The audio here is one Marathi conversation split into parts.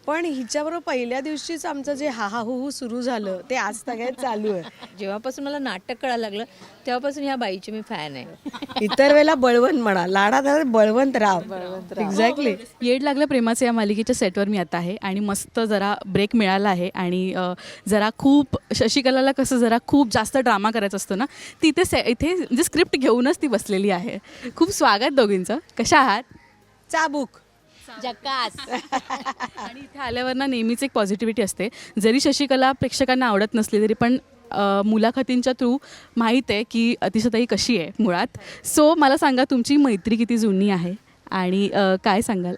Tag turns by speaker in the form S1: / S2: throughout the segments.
S1: पण हिच्याबरोबर पहिल्या दिवशीच आमचं जे हा हा हू सुरू झालं ते आज सगळ्यात चालू आहे.
S2: जेव्हापासून मला नाटक कळायला लागलं तेव्हापासून ह्या बाईची मी फॅन आहे.
S1: इतर वेळेला बळवंत म्हणा, लाडात बळवंत राव. एक्झॅक्टली.
S3: येड लागलं प्रेमाचं या मालिकेच्या सेटवर मी आता आहे आणि मस्त जरा ब्रेक मिळाला आहे आणि जरा खूप शशिकलाला कसं जरा खूप जास्त ड्रामा करायचा असतो ना, ती इथे म्हणजे स्क्रिप्ट घेऊनच ती बसलेली आहे. खूप स्वागत दोघींचं. कशा आहात?
S1: चाबूक.
S2: जकास.
S3: आणि इथे आल्यावर ना नेहमीच एक पॉझिटिव्हिटी असते. जरी शशिकला प्रेक्षकांना आवडत नसली तरी पण मुलाखतींच्या थ्रू माहीत आहे की अतिशताई कशी आहे मुळात. सो मला सांगा तुमची मैत्री किती जुनी आहे आणि काय सांगाल?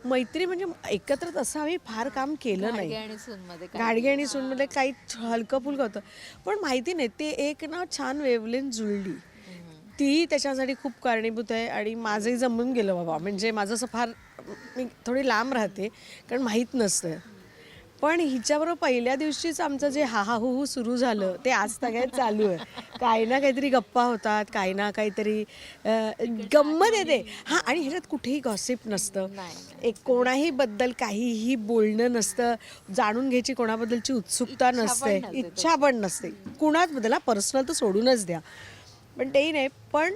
S1: मैत्री म्हणजे एकत्र तसं आम्ही फार काम केलं नाही.
S2: आणि सूनमध्ये काय
S1: गाडगे आणि सूनमध्ये काही हलकं फुलकं होतं, पण माहिती नाही ते एक ना छान वेवलेन जुळली. ती त्याच्यासाठी खूप कारणीभूत आहे आणि माझंही जमून गेलं बाबा. म्हणजे माझं असं फार मी थोडी लांब राहते कारण माहीत नसतं. पण हिच्याबरोबर पहिल्या दिवशीच आमचं जे हा हा हू सुरू झालं ते आज सगळ्यात चालू आहे. काही ना काहीतरी गप्पा होतात, काही ना काहीतरी गंमत येते. हां, आणि ह्याच्यात कुठेही गॉसिप नसतं, एक कोणाही बद्दल काहीही बोलणं नसतं, जाणून घ्यायची कोणाबद्दलची उत्सुकता नसते, इच्छा पण नसते कुणाबद्दल. पर्सनल तर सोडूनच द्या, पण तेही नाही. पण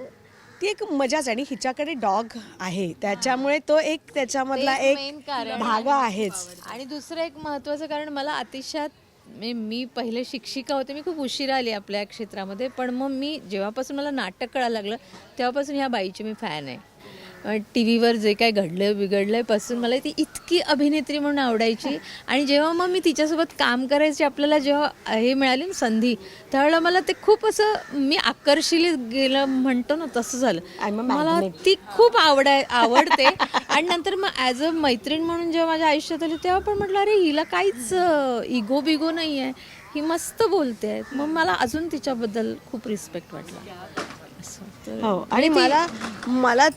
S1: ती एक मजाच आहे आणि हिच्याकडे डॉग आहे त्याच्यामुळे तो एक त्याच्यामधला
S2: main
S1: एक
S2: कारण
S1: भाग आहेच.
S2: आणि दुसरं एक महत्त्वाचं कारण मला अतिशयात मी पहिले शिक्षिका होते. मी खूप उशिरा आली आपल्या क्षेत्रामध्ये, पण मग मी जेव्हापासून मला नाटक कळायला लागलं तेव्हापासून ह्या बाईची मी फॅन आहे. टी व्हीवर जे काय घडलं बिघडलं पासून मला ती इतकी अभिनेत्री म्हणून आवडायची. आणि जेव्हा मग मी तिच्यासोबत काम करायची आपल्याला जेव्हा हे मिळाली ना संधी, त्यावेळेला मला ते खूप असं मी आकर्षित गेलं म्हणतो ना तसं झालं. मला ती खूप आवडते. आणि नंतर मग ॲज अ मैत्रीण म्हणून जेव्हा माझ्या आयुष्यात आली तेव्हा पण म्हटलं अरे हिला काहीच इगो बिगो नाही आहे, ही मस्त बोलते आहे. मग मला अजून तिच्याबद्दल खूप रिस्पेक्ट वाटला असं.
S1: हो, आणि मला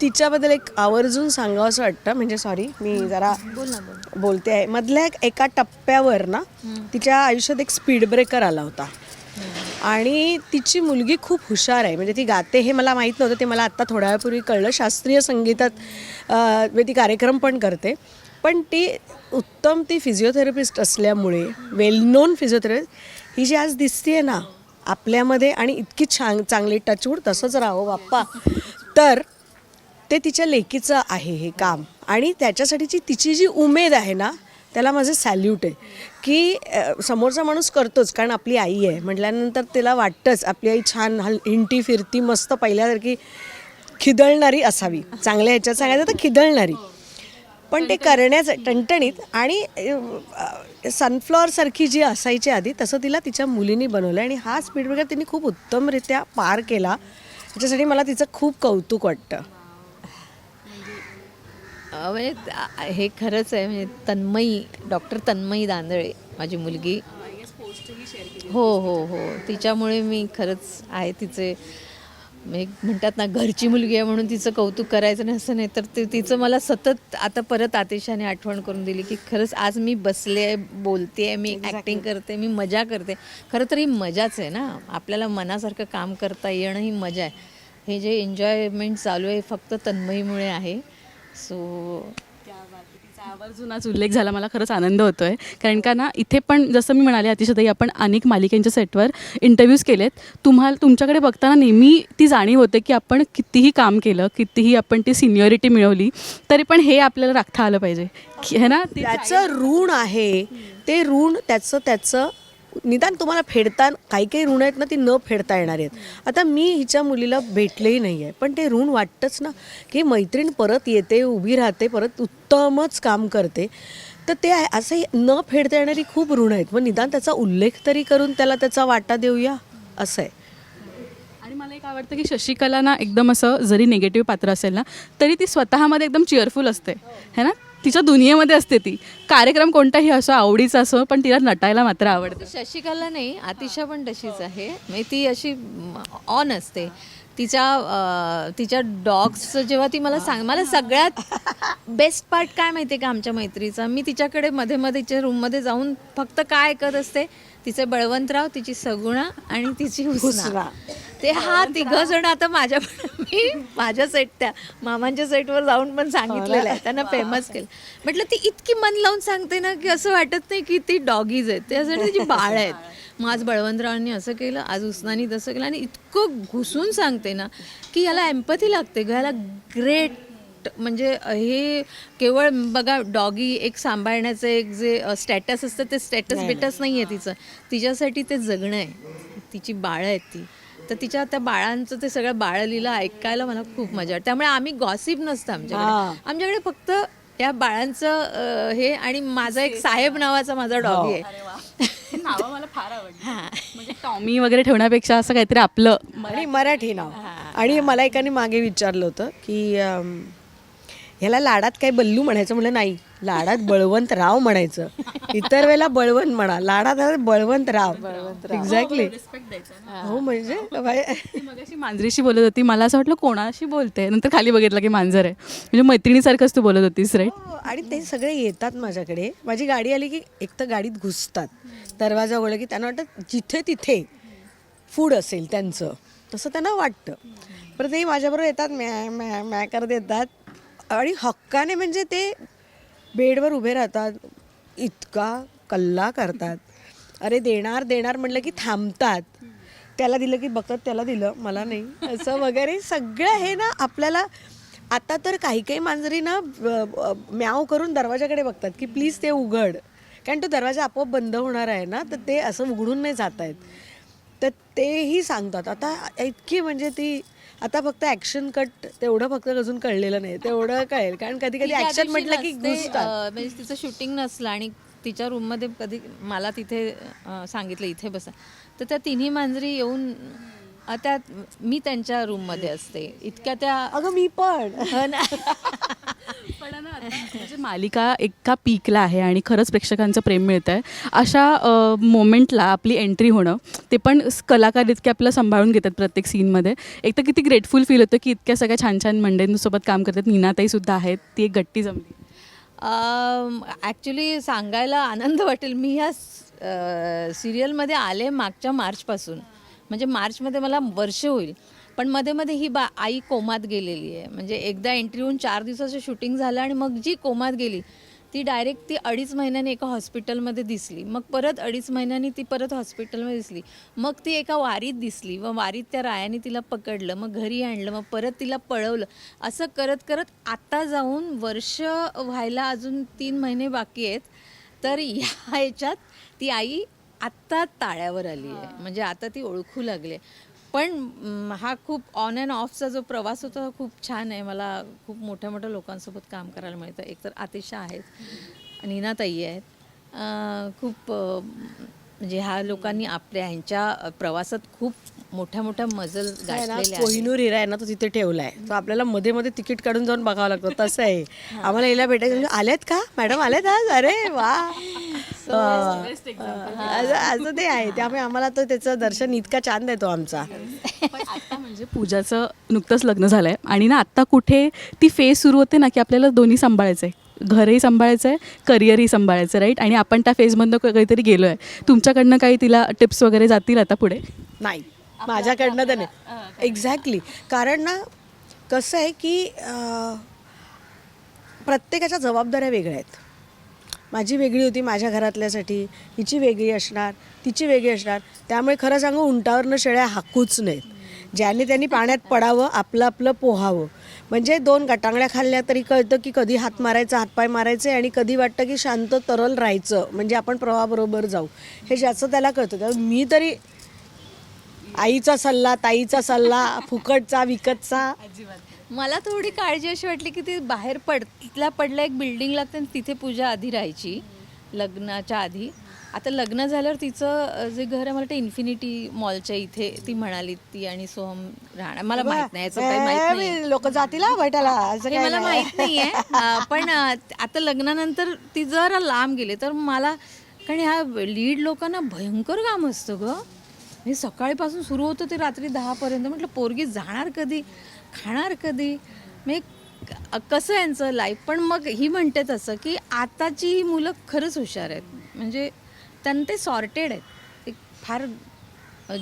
S1: तिच्याबद्दल एक आवर्जून सांगावं असं वाटतं. म्हणजे सॉरी मी जरा बोलते आहे. मधल्या एका टप्प्यावर ना तिच्या आयुष्यात एक स्पीड ब्रेकर आला होता आणि तिची मुलगी खूप हुशार आहे. म्हणजे ती गाते हे मला माहीत नव्हतं, ते मला आत्ता थोड्या वेळापूर्वी कळलं. शास्त्रीय संगीतात ती कार्यक्रम पण करते, पण ती उत्तम ती फिजिओथेरपिस्ट असल्यामुळे, वेल नोन फिजिओथेरपिस्ट, ही जी आज दिसते ना आपल्यामध्ये आणि इतकी छान चांगली टचवूड तसंच राहो बाप्पा, तर ते तिच्या लेकीचं आहे हे काम. आणि त्याच्यासाठीची तिची जी उमेद आहे ना त्याला माझं सॅल्यूट आहे की समोरचा माणूस करतोच, कारण आपली आई आहे म्हटल्यानंतर तिला वाटतंच आपली आई छान हिंटी फिरती मस्त पहिल्यासारखी खिदळणारी असावी. चांगल्या ह्याच्यात सांगायचं तर खिदळणारी, पण ते करण्याचं टणटणीत. आणि सनफ्लॉवरसारखी जी असायची आधी तसं तिला तिच्या मुलींनी बनवलं आणि हा स्पीड ब्रेकर तिने खूप उत्तमरित्या पार केला. त्याच्यासाठी मला तिचं खूप कौतुक वाटतं.
S2: म्हणजे हे खरंच आहे. म्हणजे डॉक्टर तन्मयी दांदळे माझी मुलगी. हो, तिच्यामुळे मी खरंच आहे तिचे म्हणजे म्हणतात ना घरची मुलगी आहे म्हणून तिचं कौतुक करायचं नाही असं नाही. तर तिचं मला सतत आता परत आतिशाने आठवण करून दिली की खरंच आज मी बसले आहे, बोलते आहे, मी ॲक्टिंग करते, मी मजा करते. खरं तर ही मजाच आहे ना, आपल्याला मनासारखं काम करता येणं ही मजा आहे. हे जे एन्जॉयमेंट चालू आहे फक्त तन्मयीमुळे आहे. सो
S3: आवर्जून आज उल्लेख झाला, मला खरंच आनंद होतो आहे. कारण का ना इथे पण जसं मी म्हणाले अतिशताई आपण अनेक मालिकांच्या सेटवर इंटरव्ह्यूज केलेत. तुमच्याकडे बघताना नेहमी ती जाणीव होते की आपण कितीही काम केलं, कितीही आपण ती सिनियरिटी मिळवली तरी पण हे आपल्याला राखता आलं पाहिजे हे ना.
S1: त्याचं ऋण आहे, ते ऋण त्याचं निदान तुम्हाला फेडता काही काही ऋण आहेत ना ती न फेडता येणार आहेत. आता मी हिच्या मुलीला भेटलेही नाही आहे, पण ते ऋण वाटतंच ना की मैत्रीण परत येते, उभी राहते, परत उत्तमच काम करते. तर ते असंही न फेडता येणारी खूप ऋण आहेत. मग निदान त्याचा उल्लेख तरी करून त्याला त्याचा वाटा देऊया असं आहे.
S3: आणि मला एक आवडतं की शशिकला ना एकदम असं जरी निगेटिव्ह पात्र असेल ना तरी ती स्वतःमध्ये एकदम चिअरफुल असते है ना. तिच्या दुनियेमध्ये असते ती. कार्यक्रम कोणताही असो, आवडीचा असो, पण तिला नटायला मात्र आवडतं.
S2: शशिकला नाही, आतिशा पण तशीच आहे. म्हणजे ती अशी ऑन असते. तिच्या डॉग्सचं जेव्हा ती मला सगळ्यात बेस्ट पार्ट काय माहिती आहे का आमच्या मैत्रीचा, मी तिच्याकडे मध्ये मध्ये तिच्या रूममध्ये जाऊन फक्त काय ऐकत असते, तिचे बळवंतराव, तिची सगुणा आणि तिची हुसना. ते तिघं जण आता मी माझ्या सेट त्या मामांच्या सेटवर जाऊन पण सांगितलेलं आहे, त्यांना फेमस केलं. म्हटलं ती इतकी मन लावून सांगते ना की असं वाटत नाही की ती डॉगीज आहेत, त्यासाठी तिची बाळ आहेत. मग आज बळवंतरावांनी असं केलं, आज हुसनानी तसं केलं, आणि इतकं घुसून सांगते ना की याला एम्पॅथी लागते ग, याला ग्रेट. म्हणजे हे केवळ बघा डॉगी एक सांभाळण्याचं एक जे स्टॅटस असतं ते स्टॅटस बिटस नाही आहे तिचं, तिच्यासाठी ते जगणं आहे. तिची बाळं आहेत ती, तर तिच्या त्या बाळांचं ते सगळं बाळलीला ऐकायला मला खूप मजा वाटते. त्यामुळे आम्ही गॉसिप नसतं आमच्याकडे फक्त या बाळांचं हे, आणि माझा एक साहेब नावाचा माझा डॉगी आहे.
S3: नाव मला फार आवडलं, म्हणजे टॉमी वगैरे ठेवण्यापेक्षा असं काहीतरी आपलं
S1: आणि मराठी नाव. आणि मला एकाने मागे विचारलं होतं की ह्याला लाडात काय बल्लू म्हणायचं, म्हणलं नाही, लाडात बळवंतराव म्हणायचं, इतर वेळेला बळवंत म्हणा, लाडात बळवंतराव. एक्झॅक्टली. हो म्हणजे
S3: मगाशी मांजरीशी बोलत होती, मला असं वाटलं कोणाशी बोलते, नंतर खाली बघितलं की मांजर आहे, म्हणजे मैत्रिणीसारखंच तू बोलत होतीस, राईट?
S1: आणि ते सगळे येतात माझ्याकडे, माझी गाडी आली की एक तर गाडीत घुसतात, दरवाजा उघडला की त्यांना वाटतं जिथे तिथे फूड असेल त्यांचं, तसं त्यांना वाटतं. परत ते माझ्याबरोबर येतात, मॅ करत येतात, आणि हक्काने म्हणजे ते बेडवर उभे राहतात, इतका कल्ला करतात. अरे देणार म्हटलं की थांबतात, त्याला दिलं की बघतात त्याला दिलं मला नाही, असं वगैरे सगळं हे ना आपल्याला. आता तर काही मांजरी ना म्याव करून दरवाजाकडे बघतात की प्लीज ते उघड, कारण तो दरवाजा आपोआप बंद होणार आहे ना, तर ते असं उघडून नाही जात आहेत, तर तेही सांगतात. आता इतकी म्हणजे ती आता फक्त ॲक्शन कट तेवढं फक्त अजून कळलेलं नाही, तेवढं कळेल, कारण कधी कधी ॲक्शन म्हटलं की घुसतात.
S2: म्हणजे तिचं शूटिंग नसलं आणि तिच्या रूममध्ये कधी मला तिथे सांगितलं इथे बसा, तर त्या तिन्ही मांजरी येऊन त्या मी त्यांच्या रूममध्ये असते, इतक्या त्या.
S1: अगं मी पण
S3: पण ना आता म्हणजे मालिका एका पीकला आहे आणि खरंच प्रेक्षकांचं प्रेम मिळतं आहे, अशा मोमेंटला आपली एंट्री होणं, ते पण कलाकार इतके आपल्याला सांभाळून घेतात प्रत्येक सीनमध्ये. एक तर किती ग्रेटफुल फील होतं की इतक्या सगळ्या छान छान मंडळींसोबत काम करतात, नीनाताईसुद्धा आहेत, ती एक गट्टी जमली.
S2: ॲक्च्युली सांगायला आनंद वाटेल, मी ह्या सिरियलमध्ये आले मागच्या मार्चपासून, म्हणजे मार्चमध्ये मला वर्ष होईल, पण मध्ये मध्ये ही आई कोमात गेलेली आहे. म्हणजे एकदा एंट्री होऊन 4 दिवसाचं शूटिंग झालं आणि मग जी कोमात गेली ती डायरेक्ट 2.5 महिन्यांनी एका हॉस्पिटलमध्ये दिसली, मग परत 2.5 महिन्यांनी ती परत हॉस्पिटलमध्ये दिसली, मग ती एका वारीत दिसली, व वारीत त्या रायाने तिला पकडलं, मग घरी आणलं, मग परत तिला पळवलं, असं करत करत आता जाऊन वर्ष व्हायला अजून 3 महिने बाकी आहेत. तर ह्याच्यात ती आई आत्ता ताळ्यावर आली आहे, म्हणजे आता ती ओळखू लागली. पण हा खूप ऑन अँड ऑफचा जो प्रवास होता हा खूप छान आहे. मला खूप मोठ्या मोठ्या लोकांसोबत काम करायला मिळतं. एकतर आतिशा आहेत, नीनाताई आहेत, खूप म्हणजे ह्या लोकांनी आपल्या ह्यांच्या प्रवासात खूप मोठ्या मोठ्या मजल गाठलेल्या आहेत.
S1: कोहिनूर हिरा आहे ना, तो तिथे ठेवला आहे, तो आपल्याला मध्ये मध्ये तिकीट काढून जाऊन बघावं लागतं, तसं आहे. आम्हाला हिला भेटायचं, आल्यात का मॅडम, आल्यात आज, अरे वा, असं ते आहे. त्यामुळे आम्हाला तो त्याचं दर्शन इतका छान देतो आमचा.
S3: पण आता म्हणजे पूजाचं नुकतंच लग्न झालं आहे आणि ना आत्ता कुठे ती फेज सुरू होते ना की आपल्याला दोन्ही सांभाळायचं आहे, घरही सांभाळायचं आहे, करिअरही सांभाळायचं, राईट? आणि आपण त्या फेजमधनं काहीतरी गेलो आहे. तुमच्याकडनं काही तिला टिप्स वगैरे जातील आता पुढे?
S1: नाही, माझ्याकडनं तर नाही. एक्झॅक्टली, कारण ना कसं आहे की प्रत्येकाच्या जबाबदाऱ्या वेगळ्या आहेत. माझी वेगळी होती माझ्या घरातल्यासाठी, हिची वेगळी असणार, तिची वेगळी असणार. त्यामुळे खरं सांगू, उंटावरनं शेळ्या हाकूच नाहीत. ज्याने त्यांनी पाण्यात पडावं, आपलं आपलं पोहावं. म्हणजे 2 गटांगळ्या खाल्ल्या तरी कळतं की कधी हात मारायचा, हातपाय मारायचे, आणि कधी वाटतं की शांत तरल राहायचं, म्हणजे आपण प्रवाहाबरोबर जाऊ, हे ज्याचं त्याला कळतं. त्यामुळे मी तरी आईचा सल्ला, ताईचा सल्ला, फुकटचा विकतचा.
S2: मला थोडी काळजी अशी वाटली की ती बाहेर पडल्या एक बिल्डिंग लागते, तिथे पूजा आधी राहायची लग्नाच्या आधी. आता लग्न झाल्यावर तिचं जे घर आहे, मला ते इन्फिनिटी मॉलच्या इथे ती म्हणाली, ती आणि सोहम राहणार. मला माहित नाही, याचं काही माहित नाही,
S1: लोक जातील भेटायला, असं काही
S2: मला माहित नाहीये. पण आता लग्नानंतर ती जरा लांब गेले तर मला, कारण ह्या लीड लोकांना भयंकर काम असतं ग. हे सकाळीपासून सुरू होतं ते रात्री 10पर्यंत. म्हटलं पोरगी जाणार कधी, खाणार कधी, म्हणजे कसं यांचं लाईफ. पण मग ही म्हणते तसं की आताची मुलं खरंच हुशार आहेत, म्हणजे त्यांना ते सॉर्टेड आहेत, ते फार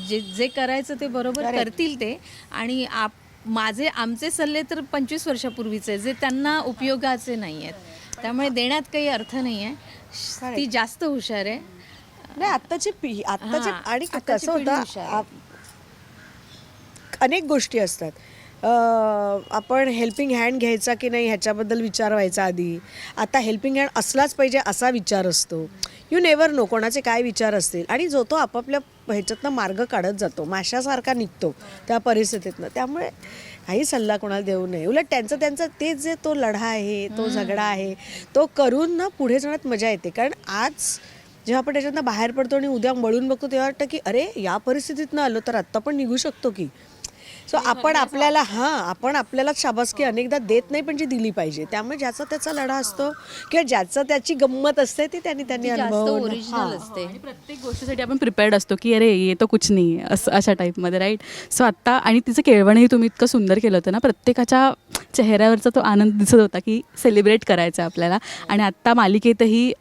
S2: जे करायचं ते बरोबर करतील ते. आणि आमचे सल्ले तर 25 वर्षापूर्वीचे, जे त्यांना उपयोगाचे नाही आहेत, त्यामुळे देण्यात काही अर्थ नाही आहे. ती जास्त हुशार आहे.
S1: नाही आत्ताची आत्ताचे
S2: हां,
S1: आणि
S2: आत्ताची
S1: कसं
S2: पिढी
S1: होतं
S2: हुशार आहे.
S1: अनेक गोष्टी असतात. आपण हेल्पिंग हँड घ्यायचा की नाही ह्याच्याबद्दल विचार व्हायचा आधी. आता हेल्पिंग हँड असलाच पाहिजे असा विचार असतो. यू नेवर नो कोणाचे काय विचार असतील, आणि जो तो आपापल्या ह्याच्यातनं मार्ग काढत जातो, माशासारखा निघतो त्या परिस्थितीतनं. त्यामुळे काही सल्ला कोणाला देऊ नये. उलट त्यांचं ते जे तो लढा आहे, तो झगडा आहे, तो करून ना पुढे जाण्यात मजा येते. कारण आज जेव्हा आपण त्याच्यातनं बाहेर पडतो आणि उद्या वळून बघतो तेव्हा वाटतं की अरे या परिस्थितीतनं आलो तर आत्ता पण निघू शकतो की. सो आपण आपल्याला शाबासकी अनेकदा देत नाही, पण जी दिली पाहिजे. त्यामुळे ज्याचा त्याचा लढा असतो किंवा ज्याचं त्याची गंमत असते ती त्यांनी
S2: जास्त
S1: अनुभवलं.
S2: ओरिजिनल असते.
S3: आणि प्रत्येक गोष्टीसाठी आपण प्रिपेअर्ड असतो की अरे ये तो कुछ नाही असं, अशा टाईपमध्ये, राईट. सो आत्ता आणि तिचं केळवणही तुम्ही इतकं सुंदर केलं होतं ना, प्रत्येकाच्या चेहऱ्यावरचा तो आनंद दिसत होता की सेलिब्रेट करायचं आहे आपल्याला. आणि आत्ता मालिकेतही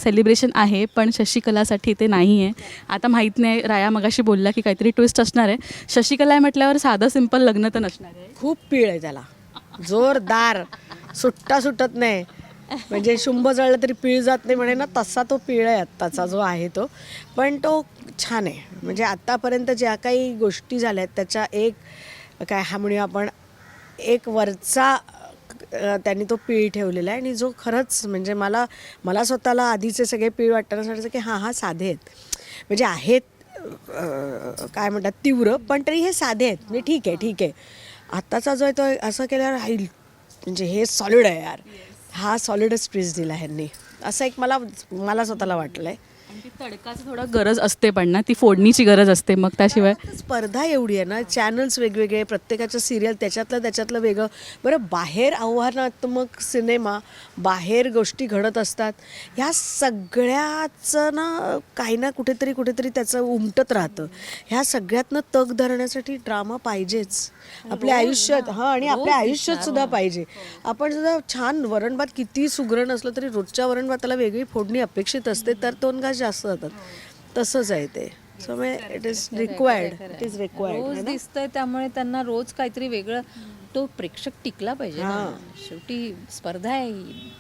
S3: सेलिब्रेशन आहे, पण शशिकलासाठी ते नाही आहे. आता माहीत नाही, राया मगाशी बोलला की काहीतरी ट्विस्ट असणार आहे. शशिकला आहे म्हटल्यावर साधं सिंपल लग्न तर नसणार आहे.
S1: खूप पीळ आहे त्याला, जोरदार, सुटत नाही. म्हणजे शुंभ जळलं तरी पीळ जात नाही म्हणे ना, तसा तो पीळ आहे आत्ताचा जो आहे तो. पण तो छान आहे. म्हणजे आत्तापर्यंत ज्या काही गोष्टी झाल्या आहेत त्याच्या एक काय हा म्हणूया आपण एक वरचा त्यांनी तो पीळ ठेवलेला आहे. आणि जो खरंच म्हणजे मला स्वतःला आधीचे सगळे पीळ वाटताना वाटायचं की हां साधे आहेत, म्हणजे आहेत काय म्हणतात तीव्र, पण तरी हे साधे आहेत, म्हणजे ठीक आहे. आत्ताचा जो आहे तो असं केल्यावर राहील, म्हणजे हे सॉलिड आहे यार, हा सॉलिडच ट्विस्ट दिला ह्यांनी, असं एक मला स्वतःला वाटलं आहे.
S3: आणि ती तडकाची थोडं गरज असते पण ना, ती फोडणीची गरज असते. मग त्याशिवाय
S1: स्पर्धा एवढी आहे ना, चॅनल्स वेगवेगळे, प्रत्येकाचं सिरियल त्याच्यातलं वेगळं. बरं बाहेर आव्हानात्मक सिनेमा, बाहेर गोष्टी घडत असतात, ह्या सगळ्याचं ना काही ना कुठेतरी त्याचं उमटत राहतं. ह्या सगळ्यातनं तग धरण्यासाठी ड्रामा पाहिजेच आपल्या आयुष्यात. हां, आणि आपल्या आयुष्यात सुद्धा पाहिजे. आपण सुद्धा छान वरण भात किती सुगरण असलं तरी रोजच्या वरण भाताला वेगळी फोडणी अपेक्षित असते, तर 2 घास जास्त जातात. तसंच आहे ते. So it is required.
S2: रोज दिसतंय, त्यामुळे त्यांना रोज काहीतरी वेगळं, तो प्रेक्षक टिकला पाहिजे ना. शेवटी स्पर्धा आहे ही.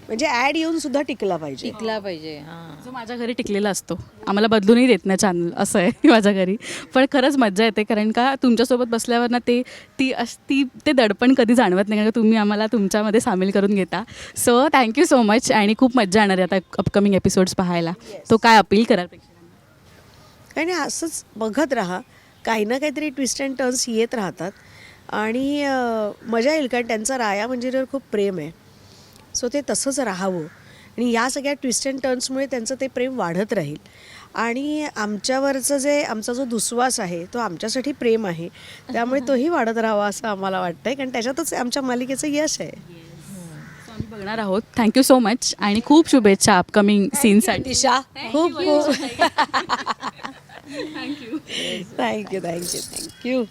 S1: म्हणजे ॲड येऊन सुद्धा टिकला पाहिजे.
S2: हां.
S3: जो माझ्या घरी टिकलेला असतो, आम्हाला बदलूनही देत नाही चॅनल, असं आहे माझ्या घरी. पण खरंच मज्जा येते, कारण का तुमच्यासोबत बसल्यावर ना ते दडपण कधी जाणवत नाही, कारण का तुम्ही आम्हाला तुमच्यामध्ये सामील करून घेता. So thank you so much. आणि खूप मज्जा येणार आहे आता अपकमिंग एपिसोड्स पाहायला. तो काय अपील कराल प्रेक्षकांना?
S1: आणि असंच बघत राहा, काही ना काहीतरी ट्विस्ट अँड टर्न्स येत राहतात आणि मजा येईल. कारण त्यांचा राया मंजिरीवर खूप प्रेम आहे. सो ते तसंच राहावं, आणि या सगळ्या ट्विस्ट अँड टर्न्समुळे त्यांचं ते प्रेम वाढत राहील. आणि आमचा जो दुस्वास आहे तो आमच्यासाठी प्रेम आहे, त्यामुळे तोही वाढत राहावा असं आम्हाला वाटतंय, कारण त्याच्यातच आमच्या मालिकेचं यश आहे.
S3: आम्ही बघणार आहोत. थँक्यू सो मच आणि खूप शुभेच्छा अपकमिंग सीनसाठी.
S1: दिशा खूप थँक्यू.